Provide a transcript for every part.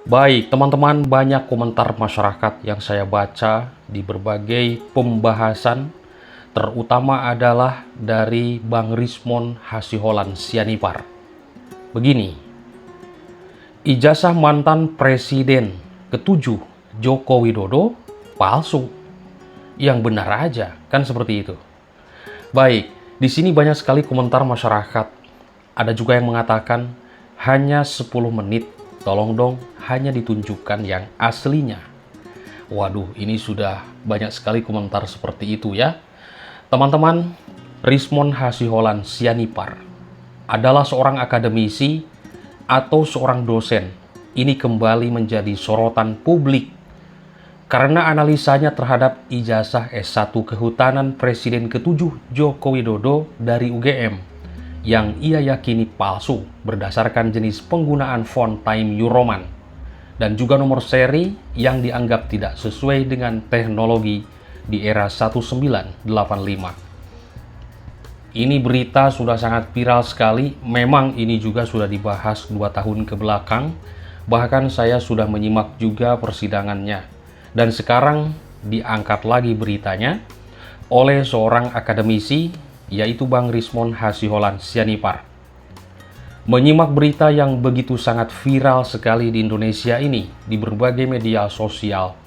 Baik, teman-teman, banyak komentar masyarakat yang saya baca di berbagai pembahasan, terutama adalah dari Bang Rismon Hasiholan Sianipar. Begini, ijazah mantan Presiden ketujuh Joko Widodo palsu. Yang benar aja, kan seperti itu. Baik, di sini banyak sekali komentar masyarakat. Ada juga yang mengatakan hanya 10 menit, tolong dong hanya ditunjukkan yang aslinya. Waduh, ini sudah banyak sekali komentar seperti itu ya. Teman-teman, Rismon Hasiholan Sianipar adalah seorang akademisi atau seorang dosen. Ini kembali menjadi sorotan publik karena analisanya terhadap ijazah S1 Kehutanan Presiden ke-7 Joko Widodo dari UGM yang ia yakini palsu berdasarkan jenis penggunaan font Time New Roman dan juga nomor seri yang dianggap tidak sesuai dengan teknologi di era 1985. Ini berita sudah sangat viral sekali, memang ini juga sudah dibahas 2 tahun ke belakang, bahkan saya sudah menyimak juga persidangannya. Dan sekarang diangkat lagi beritanya oleh seorang akademisi, yaitu Bang Rismon Hasiholan Sianipar. Menyimak berita yang begitu sangat viral sekali di Indonesia ini, di berbagai media sosial,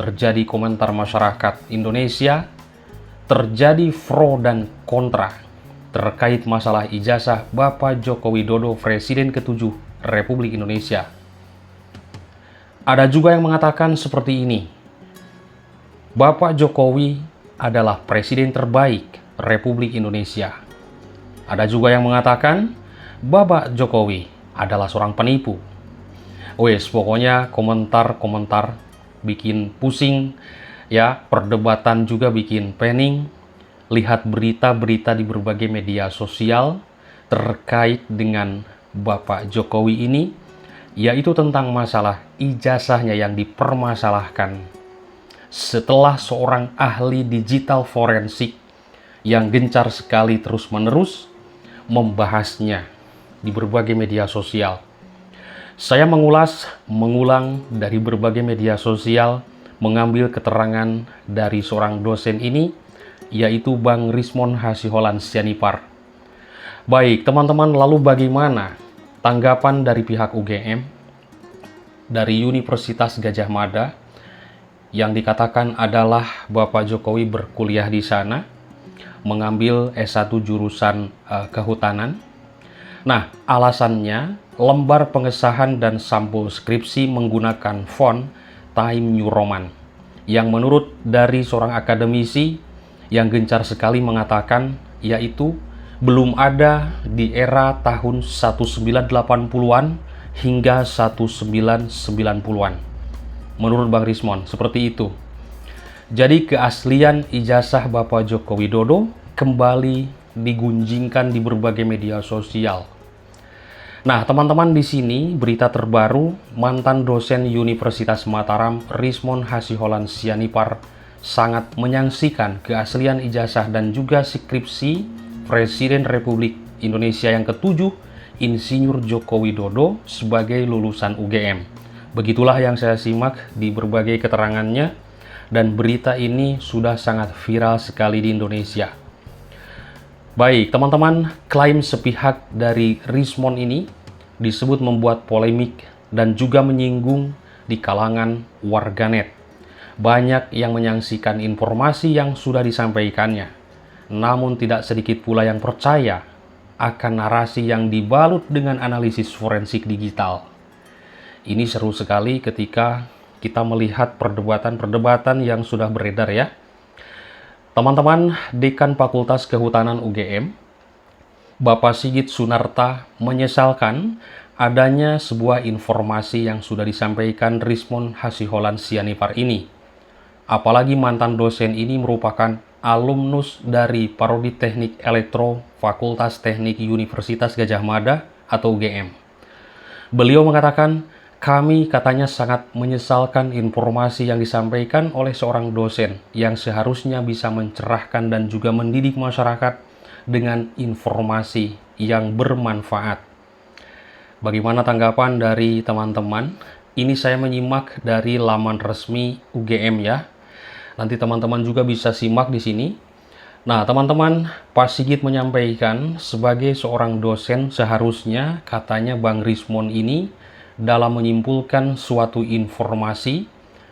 terjadi komentar masyarakat Indonesia, terjadi pro dan kontra terkait masalah ijazah Bapak Joko Widodo Presiden ke-7 Republik Indonesia. Ada juga yang mengatakan seperti ini, Bapak Jokowi adalah presiden terbaik Republik Indonesia. Ada juga yang mengatakan Bapak Jokowi adalah seorang penipu. Wes, pokoknya komentar-komentar bikin pusing ya, perdebatan juga bikin pening. Lihat berita-berita di berbagai media sosial terkait dengan Bapak Jokowi ini, yaitu tentang masalah ijazahnya yang dipermasalahkan setelah seorang ahli digital forensik yang gencar sekali terus-menerus membahasnya di berbagai media sosial. Saya mengulang dari berbagai media sosial, mengambil keterangan dari seorang dosen ini, yaitu Bang Rismon Hasiholan Sianipar. Baik, teman-teman, lalu bagaimana tanggapan dari pihak UGM, dari Universitas Gadjah Mada, yang dikatakan adalah Bapak Jokowi berkuliah di sana, mengambil S1 jurusan kehutanan. Nah, alasannya lembar pengesahan dan sampul skripsi menggunakan font Time New Roman, yang menurut dari seorang akademisi yang gencar sekali mengatakan, yaitu belum ada di era tahun 1980-an hingga 1990-an. Menurut Bang Rismon, seperti itu. Jadi keaslian ijazah Bapak Joko Widodo kembali digunjingkan di berbagai media sosial. Nah, teman-teman, di sini berita terbaru, mantan dosen Universitas Mataram Rismon Hasiholan Sianipar sangat menyaksikan keaslian ijazah dan juga skripsi Presiden Republik Indonesia yang ke-7, Insinyur Joko Widodo sebagai lulusan UGM. Begitulah yang saya simak di berbagai keterangannya, dan berita ini sudah sangat viral sekali di Indonesia. Baik, teman-teman, klaim sepihak dari Rismon ini disebut membuat polemik dan juga menyinggung di kalangan warganet. Banyak yang menyaksikan informasi yang sudah disampaikannya, namun tidak sedikit pula yang percaya akan narasi yang dibalut dengan analisis forensik digital. Ini seru sekali ketika kita melihat perdebatan-perdebatan yang sudah beredar ya. Teman-teman, Dekan Fakultas Kehutanan UGM, Bapak Sigit Sunarta, menyesalkan adanya sebuah informasi yang sudah disampaikan Rismon Hasiholan Sianipar ini. Apalagi mantan dosen ini merupakan alumnus dari Prodi Teknik Elektro Fakultas Teknik Universitas Gadjah Mada atau UGM. Beliau mengatakan, kami katanya sangat menyesalkan informasi yang disampaikan oleh seorang dosen yang seharusnya bisa mencerahkan dan juga mendidik masyarakat dengan informasi yang bermanfaat. Bagaimana tanggapan dari teman-teman? Ini saya menyimak dari laman resmi UGM ya. Nanti teman-teman juga bisa simak di sini. Nah, teman-teman, Pak Sigit menyampaikan sebagai seorang dosen seharusnya katanya Bang Rismon ini dalam menyimpulkan suatu informasi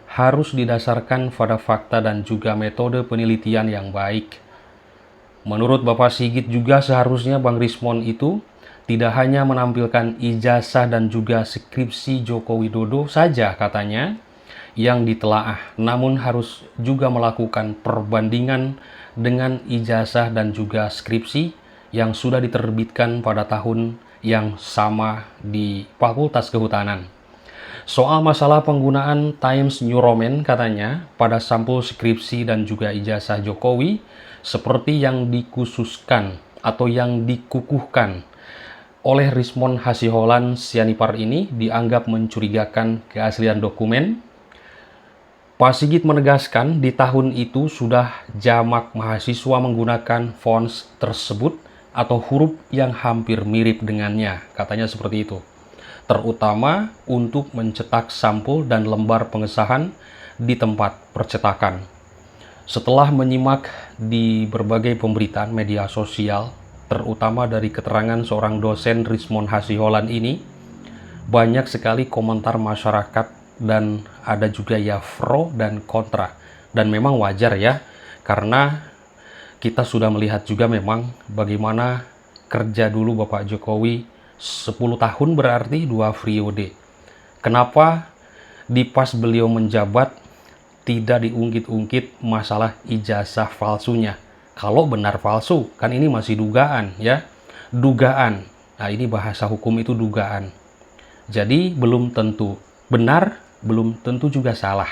harus didasarkan pada fakta dan juga metode penelitian yang baik. Menurut Bapak Sigit juga seharusnya Bang Rismon itu tidak hanya menampilkan ijazah dan juga skripsi Joko Widodo saja katanya yang ditelaah, namun harus juga melakukan perbandingan dengan ijazah dan juga skripsi yang sudah diterbitkan pada tahun yang sama di Fakultas Kehutanan. Soal masalah penggunaan Times New Roman katanya pada sampul skripsi dan juga ijazah Jokowi seperti yang dikhususkan atau yang dikukuhkan oleh Rismon Hasiholan Sianipar ini dianggap mencurigakan keaslian dokumen. Pak Sigit menegaskan di tahun itu sudah jamak mahasiswa menggunakan font tersebut atau huruf yang hampir mirip dengannya, katanya seperti itu. Terutama untuk mencetak sampul dan lembar pengesahan di tempat percetakan. Setelah menyimak di berbagai pemberitaan media sosial, terutama dari keterangan seorang dosen Rismon Hasiholan ini, banyak sekali komentar masyarakat dan ada juga ya pro dan kontra. Dan memang wajar ya, karena kita sudah melihat juga memang bagaimana kerja dulu Bapak Jokowi 10 tahun berarti 2 periode. Kenapa di pas beliau menjabat tidak diungkit-ungkit masalah ijazah palsunya? Kalau benar palsu, kan ini masih dugaan ya. Dugaan. Nah, ini bahasa hukum itu dugaan. Jadi belum tentu benar, belum tentu juga salah.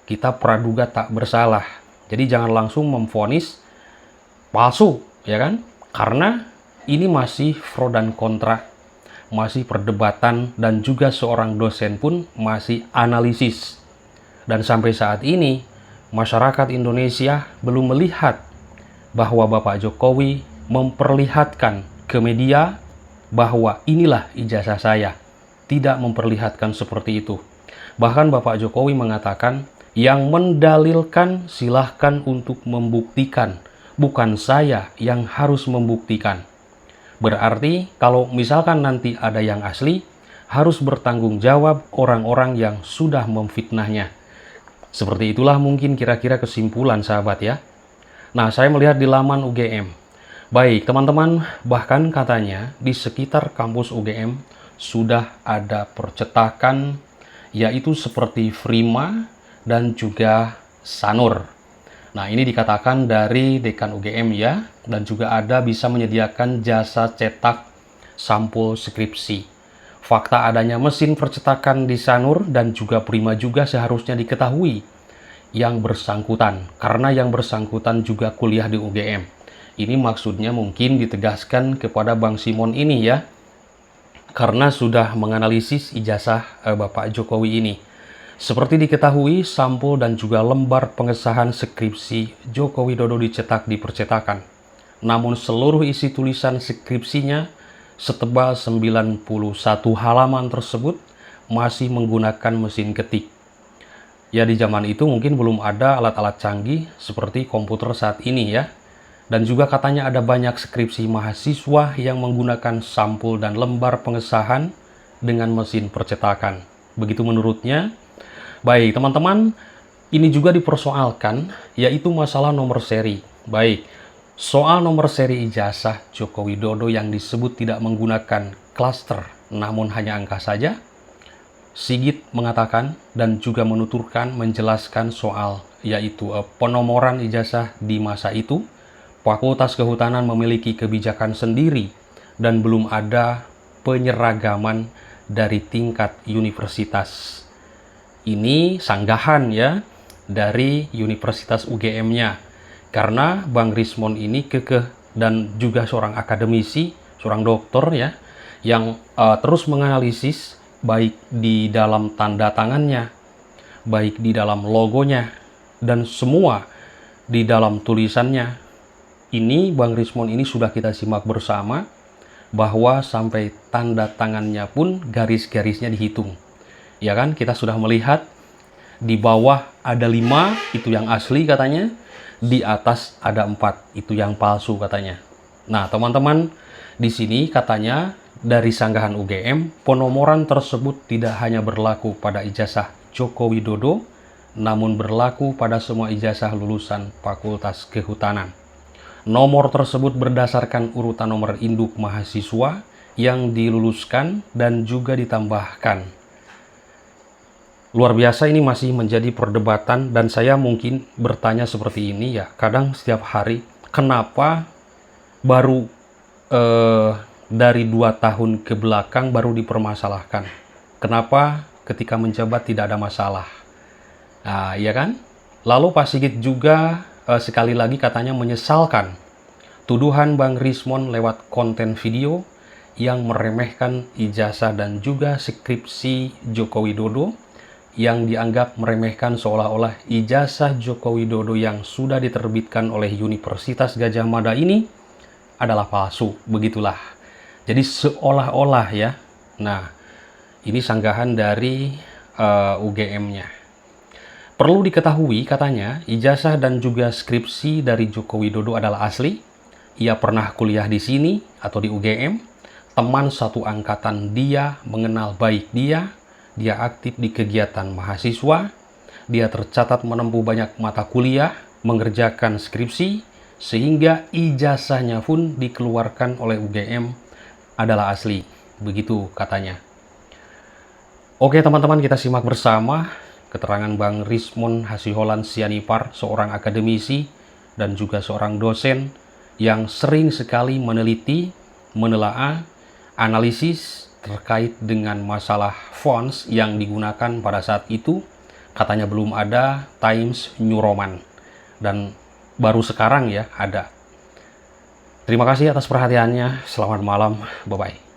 Kita praduga tak bersalah. Jadi jangan langsung memvonis palsu, ya kan? Karena ini masih pro dan kontra, masih perdebatan, dan juga seorang dosen pun masih analisis. Dan sampai saat ini, masyarakat Indonesia belum melihat bahwa Bapak Jokowi memperlihatkan ke media bahwa inilah ijazah saya. Tidak memperlihatkan seperti itu. Bahkan Bapak Jokowi mengatakan, yang mendalilkan silahkan untuk membuktikan. Bukan saya yang harus membuktikan. Berarti kalau misalkan nanti ada yang asli, harus bertanggung jawab orang-orang yang sudah memfitnahnya. Seperti itulah mungkin kira-kira kesimpulan sahabat ya. Nah, saya melihat di laman UGM. Baik, teman-teman, bahkan katanya di sekitar kampus UGM sudah ada percetakan, yaitu seperti Frima dan juga Sanur. Nah, ini dikatakan dari dekan UGM ya, dan juga ada bisa menyediakan jasa cetak sampul skripsi. Fakta adanya mesin percetakan di Sanur dan juga Prima juga seharusnya diketahui yang bersangkutan, karena yang bersangkutan juga kuliah di UGM. Ini maksudnya mungkin ditegaskan kepada Bang Simon ini ya, karena sudah menganalisis ijazah Bapak Jokowi ini. Seperti diketahui, sampul dan juga lembar pengesahan skripsi Joko Widodo dicetak di percetakan. Namun seluruh isi tulisan skripsinya setebal 91 halaman tersebut masih menggunakan mesin ketik. Ya, di zaman itu mungkin belum ada alat-alat canggih seperti komputer saat ini ya. Dan juga katanya ada banyak skripsi mahasiswa yang menggunakan sampul dan lembar pengesahan dengan mesin percetakan. Begitu menurutnya. Baik, teman-teman, ini juga dipersoalkan, yaitu masalah nomor seri. Baik, soal nomor seri ijazah Joko Widodo yang disebut tidak menggunakan klaster, namun hanya angka saja. Sigit mengatakan dan juga menuturkan menjelaskan soal yaitu penomoran ijazah di masa itu. Fakultas Kehutanan memiliki kebijakan sendiri dan belum ada penyeragaman dari tingkat universitas. Ini sanggahan ya dari Universitas UGM-nya. Karena Bang Rismon ini kekeh dan juga seorang akademisi, seorang dokter ya, yang terus menganalisis baik di dalam tanda tangannya, baik di dalam logonya, dan semua di dalam tulisannya. Ini Bang Rismon ini sudah kita simak bersama, bahwa sampai tanda tangannya pun garis-garisnya dihitung. Ya kan, kita sudah melihat di bawah ada 5, itu yang asli katanya. Di atas ada 4, itu yang palsu katanya. Nah, teman-teman, di sini katanya dari sanggahan UGM, penomoran tersebut tidak hanya berlaku pada ijazah Joko Widodo, namun berlaku pada semua ijazah lulusan Fakultas Kehutanan. Nomor tersebut berdasarkan urutan nomor induk mahasiswa yang diluluskan dan juga ditambahkan. Luar biasa, ini masih menjadi perdebatan dan saya mungkin bertanya seperti ini ya, kadang setiap hari, kenapa baru dari 2 tahun ke belakang baru dipermasalahkan? Kenapa ketika menjabat tidak ada masalah? Nah, iya kan? Lalu Pak Sigit juga sekali lagi katanya menyesalkan tuduhan Bang Rismon lewat konten video yang meremehkan ijazah dan juga skripsi Joko Widodo, yang dianggap meremehkan seolah-olah ijazah Joko Widodo yang sudah diterbitkan oleh Universitas Gadjah Mada ini adalah palsu. Begitulah. Jadi seolah-olah ya. Nah, ini sanggahan dari UGM-nya. Perlu diketahui katanya, ijazah dan juga skripsi dari Joko Widodo adalah asli. Ia pernah kuliah di sini atau di UGM. Teman satu angkatan dia mengenal baik dia. Dia aktif di kegiatan mahasiswa, dia tercatat menempuh banyak mata kuliah, mengerjakan skripsi, sehingga ijazahnya pun dikeluarkan oleh UGM adalah asli. Begitu katanya. Oke teman-teman, kita simak bersama keterangan Bang Rismon Hasiholan Sianipar, seorang akademisi dan juga seorang dosen yang sering sekali meneliti, menelaah, analisis terkait dengan masalah fonts yang digunakan pada saat itu. Katanya belum ada Times New Roman, dan baru sekarang ya ada. Terima kasih atas perhatiannya. Selamat malam. Bye-bye.